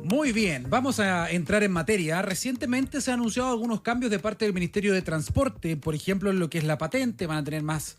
Muy bien, vamos a entrar en materia. Recientemente se han anunciado algunos cambios de parte del Ministerio de Transporte, por ejemplo, en lo que es la patente, van a tener más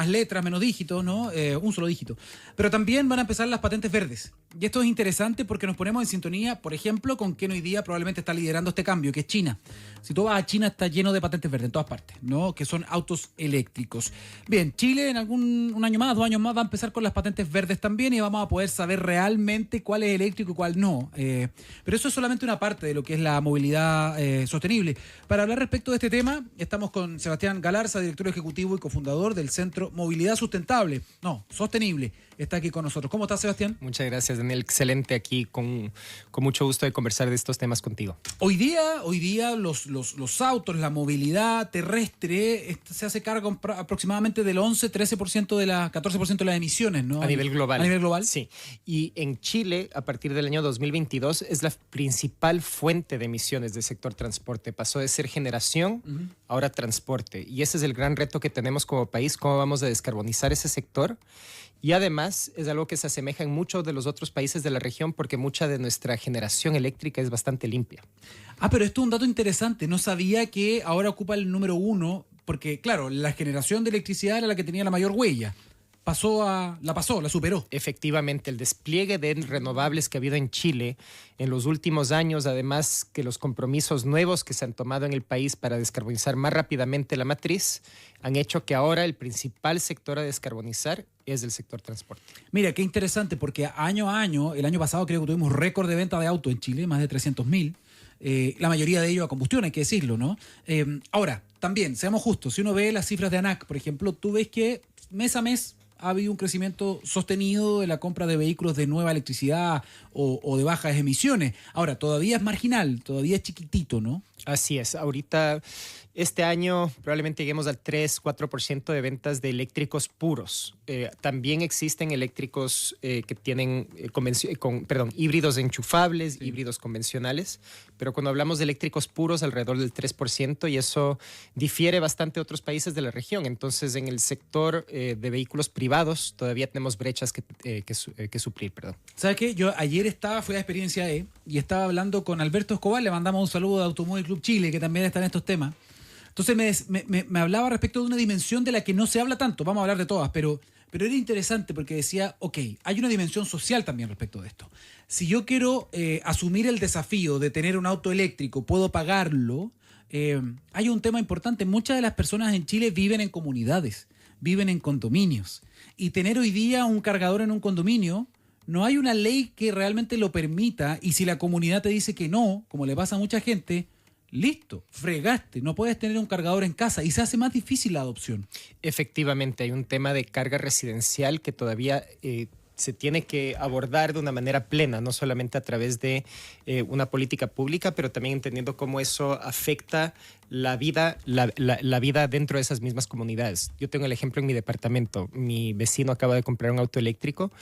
letras, menos dígitos, ¿no? Un solo dígito. Pero también van a empezar las patentes verdes. Y esto es interesante porque nos ponemos en sintonía, por ejemplo, con quien hoy día probablemente está liderando este cambio, que es China. Si tú vas a China, está lleno de patentes verdes en todas partes, ¿no? Que son autos eléctricos. Bien, Chile en un año más, 2 años más, va a empezar con las patentes verdes también y vamos a poder saber realmente cuál es eléctrico y cuál no. Pero eso es solamente una parte de lo que es la movilidad sostenible. Para hablar respecto de este tema, estamos con Sebastián Galarza, director ejecutivo y cofundador del Centro Movilidad Sustentable. No, Sostenible. Está aquí con nosotros. ¿Cómo estás, Sebastián? Muchas gracias, Daniel. Excelente aquí, con mucho gusto de conversar de estos temas contigo. Hoy día los autos, la movilidad terrestre se hace cargo aproximadamente del 11-13% de 14% de las emisiones, ¿no? A nivel global. A nivel global. Sí. Y en Chile, a partir del año 2022, es la principal fuente de emisiones del sector transporte. Pasó de ser generación, ahora transporte. Y ese es el gran reto que tenemos como país, cómo vamos a descarbonizar ese sector. Y además es algo que se asemeja en muchos de los otros países de la región porque mucha de nuestra generación eléctrica es bastante limpia. Pero esto es un dato interesante. No sabía que ahora ocupa el número 1 porque, claro, la generación de electricidad era la que tenía la mayor huella. La superó. Efectivamente, el despliegue de renovables que ha habido en Chile en los últimos años, además que los compromisos nuevos que se han tomado en el país para descarbonizar más rápidamente la matriz, han hecho que ahora el principal sector a descarbonizar es el sector transporte. Mira, qué interesante, porque año a año, el año pasado creo que tuvimos récord de venta de autos en Chile, más de 300.000. La mayoría de ellos a combustión, hay que decirlo, ¿no? Ahora, también, seamos justos, si uno ve las cifras de ANAC, por ejemplo, tú ves que mes a mes ha habido un crecimiento sostenido de la compra de vehículos de nueva electricidad o de bajas emisiones. Ahora, todavía es marginal, todavía es chiquitito, ¿no? Así es. Ahorita, este año probablemente lleguemos al 3-4% de ventas de eléctricos puros. También existen eléctricos que tienen híbridos enchufables, sí, híbridos convencionales, pero cuando hablamos de eléctricos puros, alrededor del 3%, y eso difiere bastante de otros países de la región. Entonces, en el sector de vehículos privados, todavía tenemos brechas que suplir. Perdón. ¿Sabes qué? Yo ayer fui a Experiencia E y estaba hablando con Alberto Escobar, le mandamos un saludo de Automóvil Club Chile, que también está en estos temas. Entonces me hablaba respecto de una dimensión de la que no se habla tanto, vamos a hablar de todas, pero era interesante porque decía, ok, hay una dimensión social también respecto de esto. Si yo quiero asumir el desafío de tener un auto eléctrico, puedo pagarlo, hay un tema importante. Muchas de las personas en Chile viven en comunidades, viven en condominios, y tener hoy día un cargador en un condominio, no hay una ley que realmente lo permita, y si la comunidad te dice que no, como le pasa a mucha gente, listo, fregaste, no puedes tener un cargador en casa y se hace más difícil la adopción. Efectivamente, hay un tema de carga residencial que todavía se tiene que abordar de una manera plena, no solamente a través de una política pública, pero también entendiendo cómo eso afecta la vida dentro de esas mismas comunidades. Yo tengo el ejemplo en mi departamento. Mi vecino acaba de comprar un auto eléctrico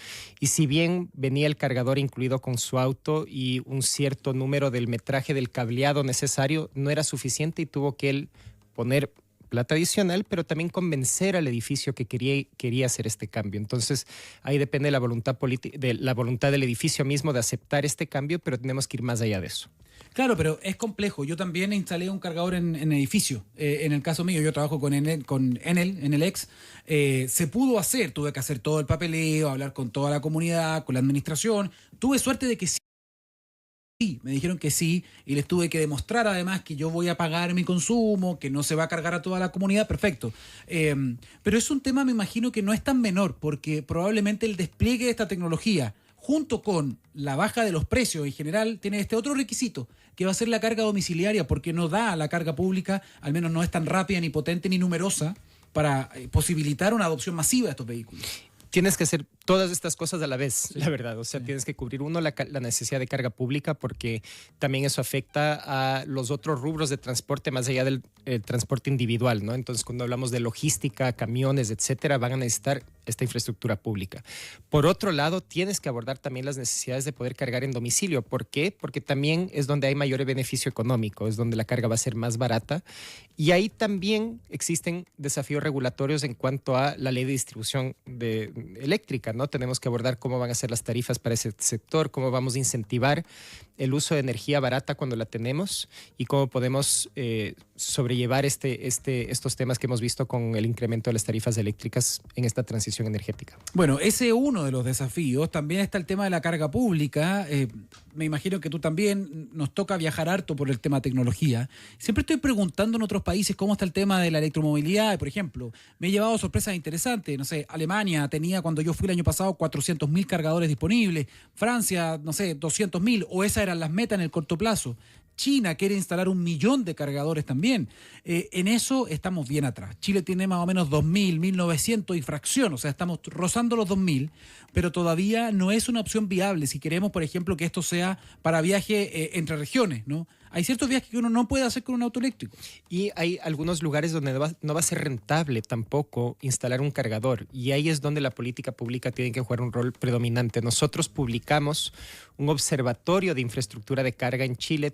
y si bien venía el cargador incluido con su auto y un cierto número del metraje del cableado necesario, no era suficiente y tuvo que él poner plata adicional, pero también convencer al edificio que quería hacer este cambio. Entonces, ahí depende de la voluntad del edificio mismo de aceptar este cambio, pero tenemos que ir más allá de eso. Claro, pero es complejo. Yo también instalé un cargador en edificio. En el caso mío, yo trabajo con Enel, se pudo hacer, tuve que hacer todo el papeleo, hablar con toda la comunidad, con la administración. Tuve suerte de que sí. Me dijeron que sí y les tuve que demostrar además que yo voy a pagar mi consumo, que no se va a cargar a toda la comunidad, perfecto. Pero es un tema, me imagino, que no es tan menor porque probablemente el despliegue de esta tecnología junto con la baja de los precios en general tiene este otro requisito que va a ser la carga domiciliaria porque no da a la carga pública, al menos no es tan rápida, ni potente, ni numerosa para posibilitar una adopción masiva de estos vehículos. Tienes que hacer todas estas cosas a la vez, sí, la verdad. O sea, sí, tienes que cubrir la necesidad de carga pública porque también eso afecta a los otros rubros de transporte más allá del transporte individual, ¿no? Entonces, cuando hablamos de logística, camiones, etcétera, van a necesitar esta infraestructura pública. Por otro lado, tienes que abordar también las necesidades de poder cargar en domicilio. ¿Por qué? Porque también es donde hay mayor beneficio económico, es donde la carga va a ser más barata. Y ahí también existen desafíos regulatorios en cuanto a la ley de distribución eléctrica, ¿no? Tenemos que abordar cómo van a ser las tarifas para ese sector, cómo vamos a incentivar el uso de energía barata cuando la tenemos y cómo podemos sobrellevar estos temas que hemos visto con el incremento de las tarifas eléctricas en esta transición energética. Bueno, ese es uno de los desafíos. También está el tema de la carga pública. Me imagino que tú también nos toca viajar harto por el tema de tecnología. Siempre estoy preguntando en otros países cómo está el tema de la electromovilidad. Por ejemplo, me he llevado sorpresas interesantes. No sé, Alemania tenía cuando yo fui el año pasado 400.000 cargadores disponibles. Francia, no sé, 200.000. O esas eran las metas en el corto plazo. China quiere instalar 1 millón de cargadores también. En eso estamos bien atrás. Chile tiene más o menos 2.000, 1.900 y fracción, o sea, estamos rozando los 2.000, pero todavía no es una opción viable si queremos, por ejemplo, que esto sea para viaje entre regiones, ¿no? Hay ciertos viajes que uno no puede hacer con un auto eléctrico. Y hay algunos lugares donde no va a ser rentable tampoco instalar un cargador. Y ahí es donde la política pública tiene que jugar un rol predominante. Nosotros publicamos un observatorio de infraestructura de carga en Chile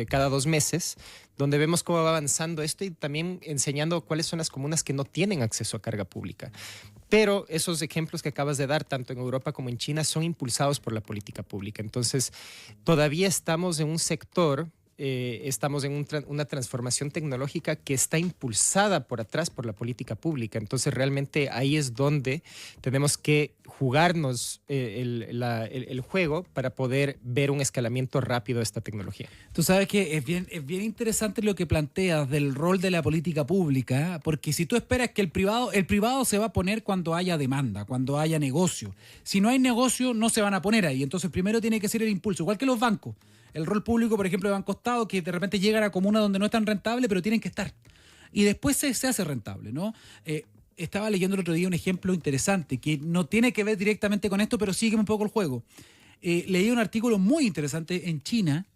cada 2 meses, donde vemos cómo va avanzando esto y también enseñando cuáles son las comunas que no tienen acceso a carga pública. Pero esos ejemplos que acabas de dar, tanto en Europa como en China, son impulsados por la política pública. Entonces, todavía estamos en un sector, estamos en una transformación tecnológica que está impulsada por atrás por la política pública. Entonces, realmente ahí es donde tenemos que jugarnos el juego para poder ver un escalamiento rápido de esta tecnología. Tú sabes que es bien interesante lo que planteas del rol de la política pública, porque si tú esperas que el privado se va a poner cuando haya demanda, cuando haya negocio. Si no hay negocio, no se van a poner ahí. Entonces, primero tiene que ser el impulso, igual que los bancos. El rol público, por ejemplo, de Banco Estado, que de repente llegan a comunas donde no es tan rentable, pero tienen que estar. Y después se hace rentable, ¿no? Estaba leyendo el otro día un ejemplo interesante que no tiene que ver directamente con esto, pero sigue un poco el juego. Leí un artículo muy interesante en China,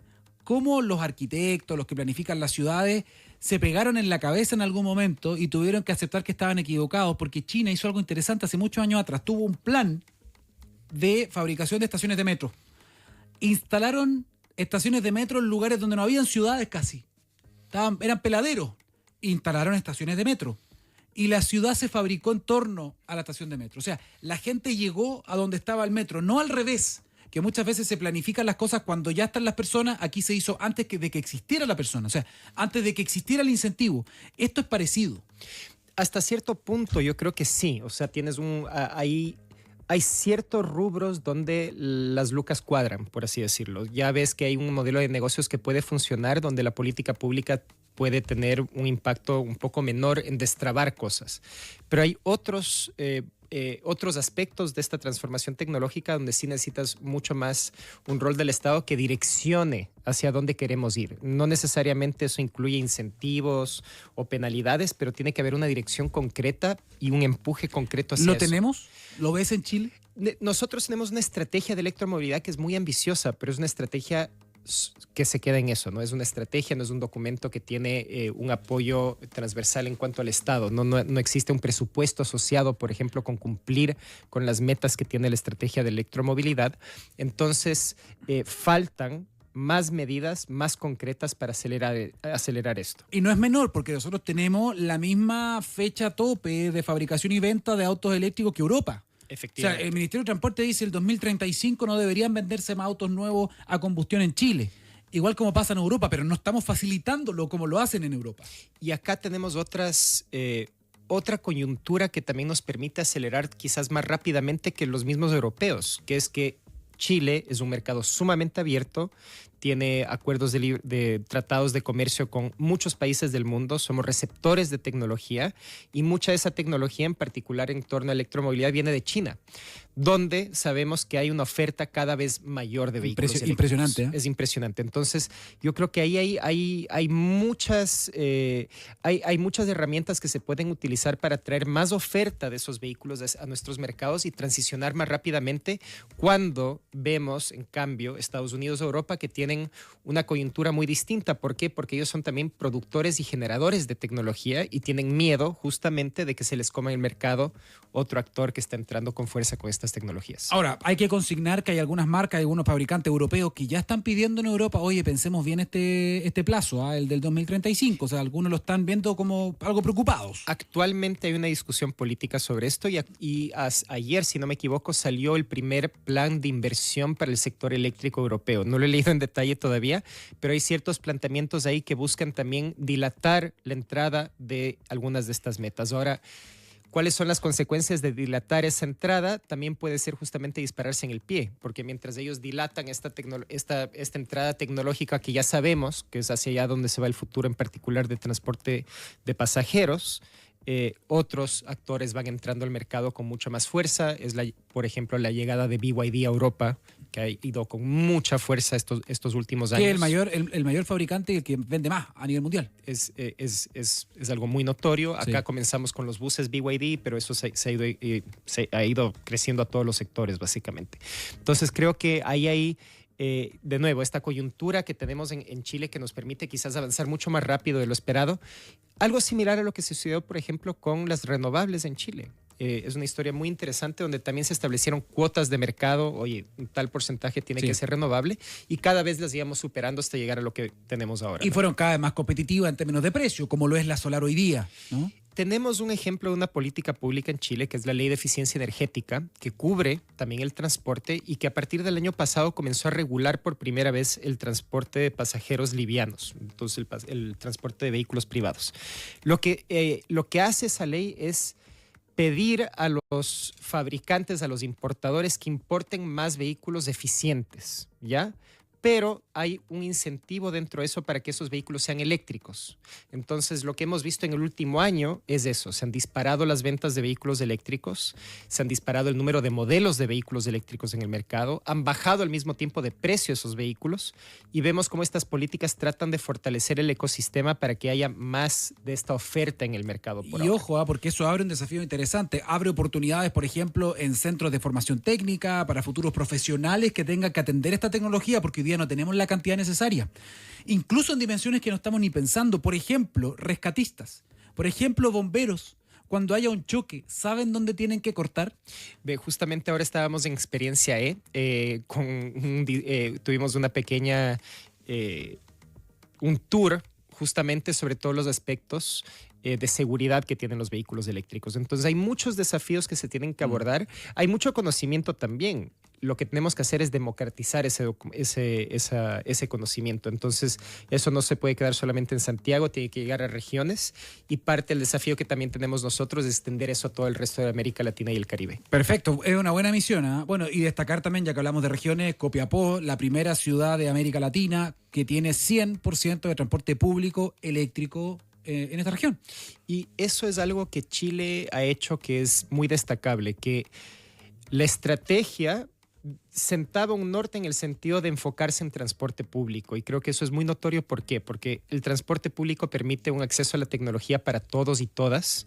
cómo los arquitectos, los que planifican las ciudades, se pegaron en la cabeza en algún momento y tuvieron que aceptar que estaban equivocados, porque China hizo algo interesante hace muchos años atrás. Tuvo un plan de fabricación de estaciones de metro. Instalaron estaciones de metro en lugares donde no habían ciudades casi. Eran peladeros. Instalaron estaciones de metro. Y la ciudad se fabricó en torno a la estación de metro. O sea, la gente llegó a donde estaba el metro, no al revés, que muchas veces se planifican las cosas cuando ya están las personas. Aquí se hizo antes de que existiera la persona, o sea, antes de que existiera el incentivo. Esto es parecido. Hasta cierto punto yo creo que sí. O sea, tienes hay ciertos rubros donde las lucas cuadran, por así decirlo. Ya ves que hay un modelo de negocios que puede funcionar donde la política pública puede tener un impacto un poco menor en destrabar cosas. Pero hay otros aspectos de esta transformación tecnológica donde sí necesitas mucho más un rol del Estado que direccione hacia dónde queremos ir. No necesariamente eso incluye incentivos o penalidades, pero tiene que haber una dirección concreta y un empuje concreto hacia eso. ¿Lo tenemos? ¿Lo ves en Chile? Nosotros tenemos una estrategia de electromovilidad que es muy ambiciosa, pero es una estrategia que se queda en eso, ¿no? Es una estrategia, no es un documento que tiene un apoyo transversal en cuanto al Estado. No existe un presupuesto asociado, por ejemplo, con cumplir con las metas que tiene la estrategia de electromovilidad. Entonces, faltan más medidas más concretas para acelerar esto. Y no es menor, porque nosotros tenemos la misma fecha tope de fabricación y venta de autos eléctricos que Europa. O sea, el Ministerio de Transporte dice el 2035 no deberían venderse más autos nuevos a combustión en Chile. Igual como pasa en Europa, pero no estamos facilitándolo como lo hacen en Europa. Y acá tenemos otra coyuntura que también nos permite acelerar quizás más rápidamente que los mismos europeos, que es que Chile es un mercado sumamente abierto, tiene acuerdos de tratados de comercio con muchos países del mundo, somos receptores de tecnología y mucha de esa tecnología, en particular en torno a electromovilidad, viene de China, donde sabemos que hay una oferta cada vez mayor de vehículos eléctricos. Impresionante, ¿eh? Es impresionante. Entonces, yo creo que ahí hay muchas herramientas que se pueden utilizar para traer más oferta de esos vehículos a nuestros mercados y transicionar más rápidamente cuando vemos, en cambio, Estados Unidos o Europa que tienen tienen una coyuntura muy distinta. ¿Por qué? Porque ellos son también productores y generadores de tecnología y tienen miedo justamente de que se les coma el mercado otro actor que está entrando con fuerza con estas tecnologías. Ahora, hay que consignar que hay algunas marcas, algunos fabricantes europeos que ya están pidiendo en Europa, oye, pensemos bien este plazo, el del 2035. O sea, algunos lo están viendo como algo preocupados. Actualmente hay una discusión política sobre esto y ayer, si no me equivoco, salió el primer plan de inversión para el sector eléctrico europeo. No lo he leído en detalle todavía, pero hay ciertos planteamientos ahí que buscan también dilatar la entrada de algunas de estas metas. Ahora, ¿cuáles son las consecuencias de dilatar esa entrada? También puede ser justamente dispararse en el pie, porque mientras ellos dilatan esta entrada tecnológica que ya sabemos que es hacia allá donde se va el futuro, en particular de transporte de pasajeros, otros actores van entrando al mercado con mucha más fuerza. Por ejemplo, la llegada de BYD a Europa, que ha ido con mucha fuerza estos últimos años. Que el mayor fabricante y el que vende más a nivel mundial. Es algo muy notorio. Acá Sí. Comenzamos con los buses BYD, pero eso se ha ido creciendo a todos los sectores, básicamente. Entonces, creo que ahí de nuevo, esta coyuntura que tenemos en Chile que nos permite quizás avanzar mucho más rápido de lo esperado. Algo similar a lo que sucedió, por ejemplo, con las renovables en Chile. Es una historia muy interesante donde también se establecieron cuotas de mercado. Oye, un tal porcentaje tiene que ser renovable y cada vez las íbamos superando hasta llegar a lo que tenemos ahora. Y fueron cada vez más competitivas en términos de precio, como lo es la solar hoy día, ¿no? Tenemos un ejemplo de una política pública en Chile, que es la Ley de Eficiencia Energética, que cubre también el transporte y que a partir del año pasado comenzó a regular por primera vez el transporte de pasajeros livianos, entonces el transporte de vehículos privados. Lo que hace esa ley es pedir a los fabricantes, a los importadores que importen más vehículos eficientes, ¿ya? Pero hay un incentivo dentro de eso para que esos vehículos sean eléctricos. Entonces, lo que hemos visto en el último año es eso. Se han disparado las ventas de vehículos eléctricos, se han disparado el número de modelos de vehículos eléctricos en el mercado, han bajado al mismo tiempo de precio esos vehículos y vemos cómo estas políticas tratan de fortalecer el ecosistema para que haya más de esta oferta en el mercado. Y ojo, porque eso abre un desafío interesante. Abre oportunidades, por ejemplo, en centros de formación técnica, para futuros profesionales que tengan que atender esta tecnología, porque hoy día no tenemos la cantidad necesaria. Incluso en dimensiones que no estamos ni pensando. Por ejemplo, rescatistas. Por ejemplo, bomberos. Cuando haya un choque, ¿saben dónde tienen que cortar? Justamente ahora estábamos en Experiencia tuvimos una pequeña, un tour justamente sobre todos los aspectos de seguridad que tienen los vehículos eléctricos. Entonces hay muchos desafíos que se tienen que abordar. Hay mucho conocimiento también. Lo que tenemos que hacer es democratizar ese conocimiento. Entonces, eso no se puede quedar solamente en Santiago, tiene que llegar a regiones y parte del desafío que también tenemos nosotros es extender eso a todo el resto de América Latina y el Caribe. Perfecto, es una buena misión, ¿eh? Bueno, y destacar también, ya que hablamos de regiones, Copiapó, la primera ciudad de América Latina que tiene 100% de transporte público eléctrico en esta región. Y eso es algo que Chile ha hecho que es muy destacable, que la estrategia sentaba un norte en el sentido de enfocarse en transporte público y creo que eso es muy notorio. ¿Por qué? Porque el transporte público permite un acceso a la tecnología para todos y todas,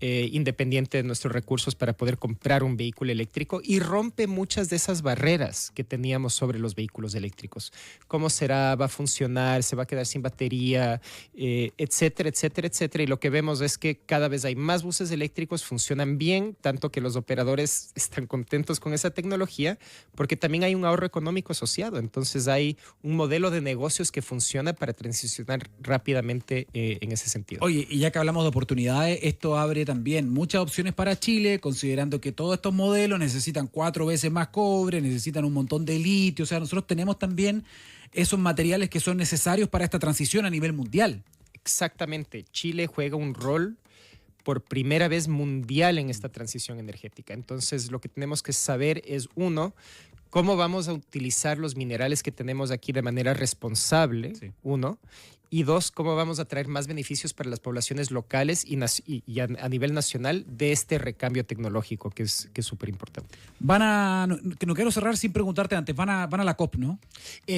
independiente de nuestros recursos para poder comprar un vehículo eléctrico y rompe muchas de esas barreras que teníamos sobre los vehículos eléctricos. ¿Cómo será? ¿Va a funcionar? ¿Se va a quedar sin batería? Etcétera, etcétera, etcétera. Y lo que vemos es que cada vez hay más buses eléctricos, funcionan bien, tanto que los operadores están contentos con esa tecnología, porque también hay un ahorro económico asociado. Entonces hay un modelo de negocios que funciona para transicionar rápidamente en ese sentido. Oye, y ya que hablamos de oportunidades, esto abre también muchas opciones para Chile, considerando que todos estos modelos necesitan 4 veces más cobre, necesitan un montón de litio. O sea, nosotros tenemos también esos materiales que son necesarios para esta transición a nivel mundial. Exactamente. Chile juega un rol por primera vez mundial en esta transición energética. Entonces, lo que tenemos que saber es, uno, cómo vamos a utilizar los minerales que tenemos aquí de manera responsable, uno, Y dos, cómo vamos a traer más beneficios para las poblaciones locales y a nivel nacional de este recambio tecnológico que es súper importante. Que no quiero cerrar sin preguntarte antes, van a la COP, ¿no?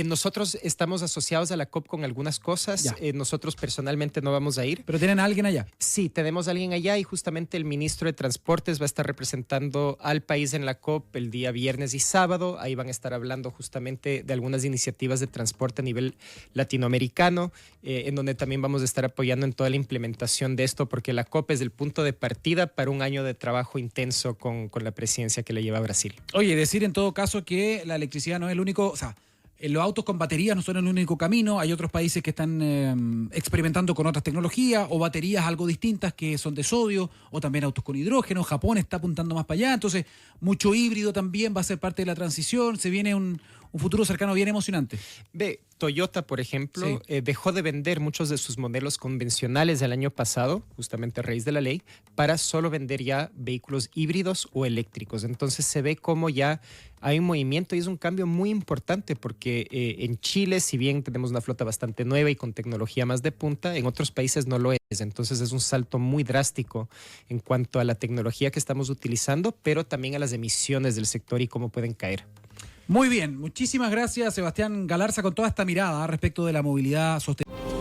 Nosotros estamos asociados a la COP con algunas cosas. Nosotros personalmente no vamos a ir. ¿Pero tienen a alguien allá? Sí, tenemos a alguien allá y justamente el ministro de Transportes va a estar representando al país en la COP el día viernes y sábado. Ahí van a estar hablando justamente de algunas iniciativas de transporte a nivel latinoamericano, en donde también vamos a estar apoyando en toda la implementación de esto, porque la COP es el punto de partida para un año de trabajo intenso con la presidencia que le lleva a Brasil. Oye, decir en todo caso que la electricidad no es el único, o sea, los autos con baterías no son el único camino. Hay otros países que están experimentando con otras tecnologías o baterías algo distintas que son de sodio, o también autos con hidrógeno. Japón está apuntando más para allá, entonces mucho híbrido también va a ser parte de la transición. Se viene un futuro cercano bien emocionante. Toyota, por ejemplo, dejó de vender muchos de sus modelos convencionales del año pasado, justamente a raíz de la ley, para solo vender ya vehículos híbridos o eléctricos. Entonces se ve como ya hay un movimiento y es un cambio muy importante porque en Chile, si bien tenemos una flota bastante nueva y con tecnología más de punta, en otros países no lo es. Entonces es un salto muy drástico en cuanto a la tecnología que estamos utilizando, pero también a las emisiones del sector y cómo pueden caer. Muy bien, muchísimas gracias Sebastián Galarza con toda esta mirada respecto de la movilidad sostenible.